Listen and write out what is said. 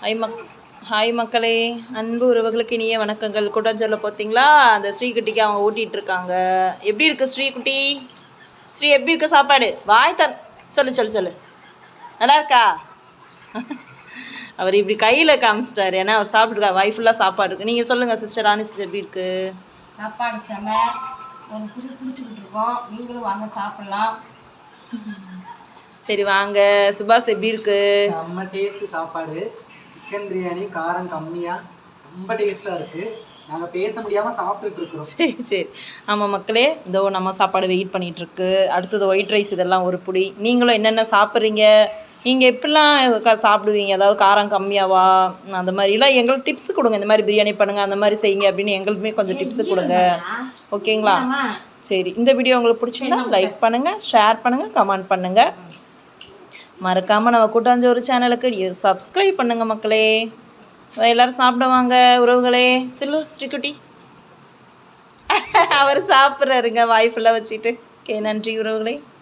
Hi hi மக்களே, அன்பு உறவுகளுக்கு இனிய வணக்கங்கள். கூட்டாஞ்சோரில் பார்த்தீங்களா, அந்த ஸ்ரீகுட்டிக்கு அவங்க ஊட்டிகிட்டு இருக்காங்க. எப்படி இருக்குது ஸ்ரீகுட்டி? ஸ்ரீ எப்படி இருக்க சாப்பாடு? வாய் சொல்லு நல்லா இருக்கா? அவர் இப்படி கையில் காமிச்சிட்டாரு, ஏன்னா அவர் சாப்பிட்ருக்கா. வாய் ஃபுல்லாக சாப்பாடு இருக்குது. நீங்கள் சொல்லுங்கள் சிஸ்டர், ராணி சிஸ்டர் எப்படி இருக்குது? சாப்பாடு செம ஒரு பிடிச்சிக்கிட்டு இருக்கோம். நீங்களும் வாங்க சாப்பிட்லாம். சரி வாங்க. சுபாஷ் எப்படி இருக்கு? செம்ம டேஸ்ட்டு சாப்பாடு. சிக்கன் பிரியாணி காரம் கம்மியாக ரொம்ப டேஸ்ட்டாக இருக்குது. நாங்கள் பேச முடியாமல் சாப்பிட்டுட்டு இருக்கிறோம். சரி ஆமாம் மக்களே, இதோ நம்ம சாப்பாடு வெயிட் பண்ணிகிட்ருக்கு. அடுத்தது ஒயிட் ரைஸ், இதெல்லாம் ஒரு புடி. நீங்களும் என்னென்ன சாப்பிட்றீங்க, நீங்கள் எப்படிலாம் சாப்பிடுவீங்க, அதாவது காரம் கம்மியாவா அந்த மாதிரிலாம் எங்களுக்கு டிப்ஸ் கொடுங்க. இந்த மாதிரி பிரியாணி பண்ணுங்கள், அந்த மாதிரி செய்யுங்க அப்படின்னு எங்களுக்குமே கொஞ்சம் டிப்ஸு கொடுங்க. ஓகேங்களா? சரி, இந்த வீடியோ உங்களுக்கு பிடிச்சிருந்தா லைக் பண்ணுங்கள், ஷேர் பண்ணுங்கள், கமெண்ட் பண்ணுங்கள். மறக்காமல் நம்ம கூட்டாஞ்சோறு சேனலுக்கு சப்ஸ்கிரைப் பண்ணுங்கள் மக்களே. எல்லோரும் சாப்பிடுவாங்க உறவுகளே. சில்லு ஸ்ரீகுட்டி அவர் சாப்பிட்றாருங்க வாய் ஃபுல்லாக வச்சுட்டு. ஓகே, நன்றி உறவுகளே.